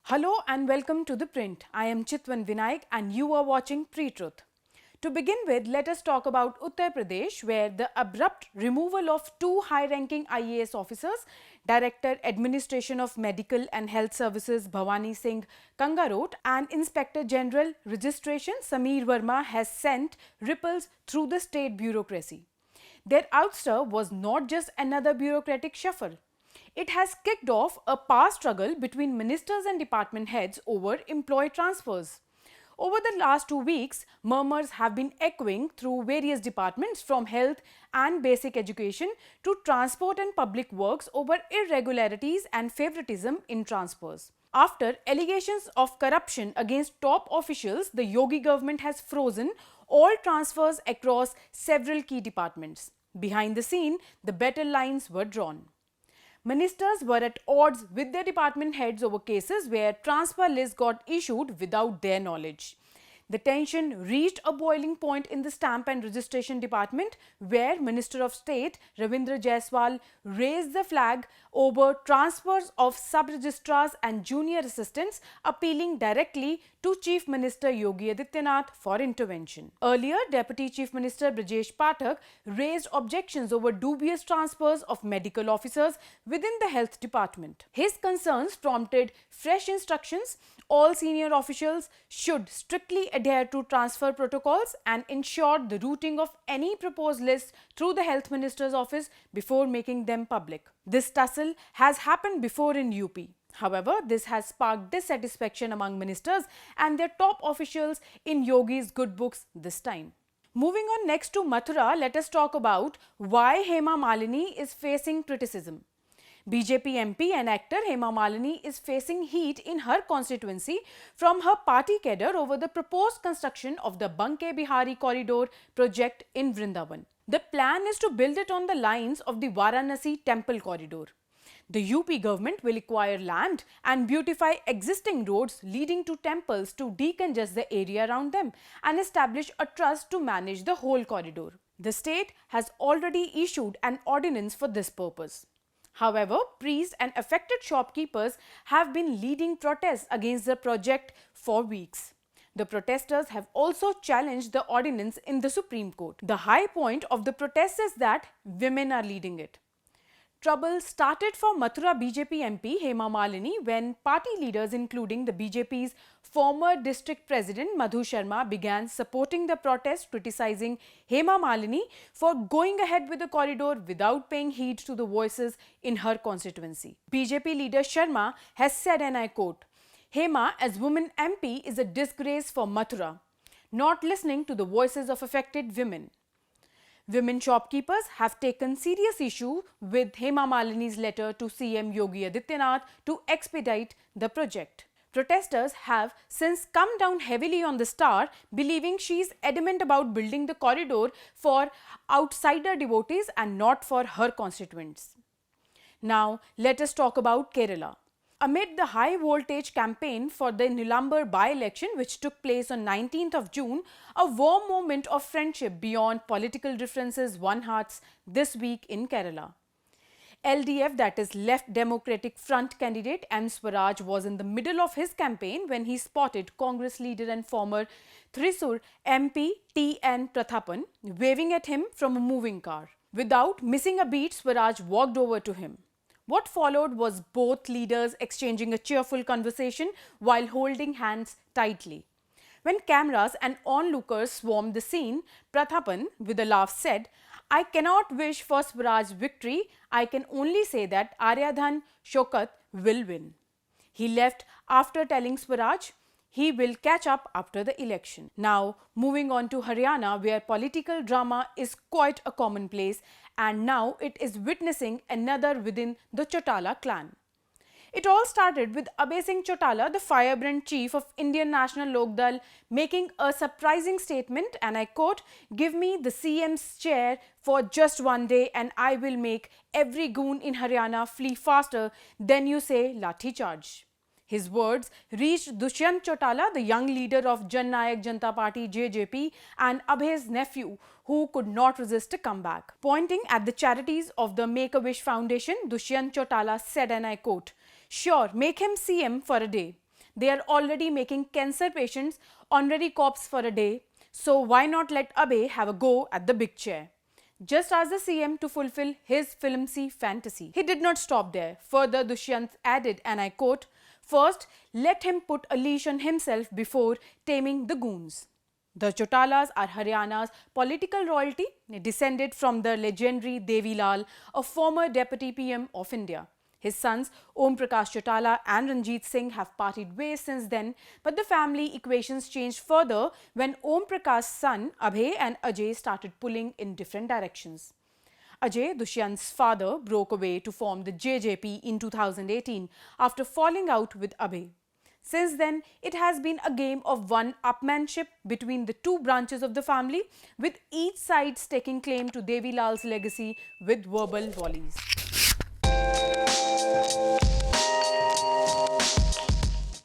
Hello and welcome to The Print. I am Chitwan Vinayak and you are watching Pre-Truth. To begin with, let us talk about Uttar Pradesh, where the abrupt removal of two high-ranking IAS officers, Director Administration of Medical and Health Services Bhavani Singh Kangarot and Inspector General Registration Sameer Verma has sent ripples through the state bureaucracy. Their ouster was not just another bureaucratic shuffle. It has kicked off a power struggle between ministers and department heads over employee transfers. Over the last 2 weeks, murmurs have been echoing through various departments from health and basic education to transport and public works over irregularities and favoritism in transfers. After allegations of corruption against top officials, the Yogi government has frozen all transfers across several key departments. Behind the scene, the battle lines were drawn. Ministers were at odds with their department heads over cases where transfer lists got issued without their knowledge. The tension reached a boiling point in the Stamp and Registration Department, where Minister of State Ravindra Jaiswal raised the flag over transfers of sub-registrars and junior assistants, appealing directly to Chief Minister Yogi Adityanath for intervention. Earlier, Deputy Chief Minister Brajesh Pathak raised objections over dubious transfers of medical officers within the Health Department. His concerns prompted fresh instructions. All senior officials should strictly adhere to transfer protocols and ensure the routing of any proposed list through the Health Minister's office before making them public. This tussle has happened before in UP. However, this has sparked dissatisfaction among ministers and their top officials in Yogi's good books this time. Moving on next to Mathura, let us talk about why Hema Malini is facing criticism. BJP MP and actor Hema Malini is facing heat in her constituency from her party cadre over the proposed construction of the Banke Bihari Corridor project in Vrindavan. The plan is to build it on the lines of the Varanasi Temple Corridor. The UP government will acquire land and beautify existing roads leading to temples to decongest the area around them and establish a trust to manage the whole corridor. The state has already issued an ordinance for this purpose. However, priests and affected shopkeepers have been leading protests against the project for weeks. The protesters have also challenged the ordinance in the Supreme Court. The high point of the protest is that women are leading it. Trouble started for Mathura BJP MP Hema Malini when party leaders including the BJP's former district president Madhu Sharma began supporting the protest, criticizing Hema Malini for going ahead with the corridor without paying heed to the voices in her constituency. BJP leader Sharma has said, and I quote, "Hema as woman MP is a disgrace for Mathura, not listening to the voices of affected women." Women shopkeepers have taken serious issue with Hema Malini's letter to CM Yogi Adityanath to expedite the project. Protesters have since come down heavily on the star, believing she is adamant about building the corridor for outsider devotees and not for her constituents. Now, let us talk about Kerala. Amid the high voltage campaign for the Nilambar by-election which took place on 19th of June, a warm moment of friendship beyond political differences won hearts this week in Kerala. LDF, that is Left Democratic Front candidate M. Swaraj, was in the middle of his campaign when he spotted Congress leader and former Thrissur MP T.N. Prathapan waving at him from a moving car. Without missing a beat, Swaraj walked over to him. What followed was both leaders exchanging a cheerful conversation while holding hands tightly. When cameras and onlookers swarmed the scene, Prathapan, with a laugh, said, "I cannot wish for Swaraj's victory. I can only say that Aryadhan Shokat will win." He left after telling Swaraj he will catch up after the election. Now, moving on to Haryana, where political drama is quite a commonplace, and now it is witnessing another within the Chautala clan. It all started with Abhay Singh Chautala, the firebrand chief of Indian National Lokdal, making a surprising statement, and I quote, "Give me the CM's chair for just one day and I will make every goon in Haryana flee faster than you say lathi charge." His words reached Dushyant Chautala, the young leader of Jan Nayak Janata Party JJP, and Abhay's nephew, who could not resist a comeback. Pointing at the charities of the Make-A-Wish Foundation, Dushyant Chautala said, and I quote, "Sure, make him CM for a day. They are already making cancer patients honorary cops for a day. So why not let Abe have a go at the big chair? Just ask the CM to fulfill his filmsy fantasy. He did not stop there. Further, Dushyant added, and I quote, "First, let him put a leash on himself before taming the goons." The Chautalas are Haryana's political royalty, descended from the legendary Devi Lal, a former Deputy PM of India. His sons Om Prakash Chautala and Ranjit Singh have parted ways since then, but the family equations changed further when Om Prakash's son Abhay and Ajay started pulling in different directions. Ajay, Dushyant's father, broke away to form the JJP in 2018 after falling out with Abhay. Since then, it has been a game of one-upmanship between the two branches of the family, with each side staking claim to Devi Lal's legacy with verbal volleys.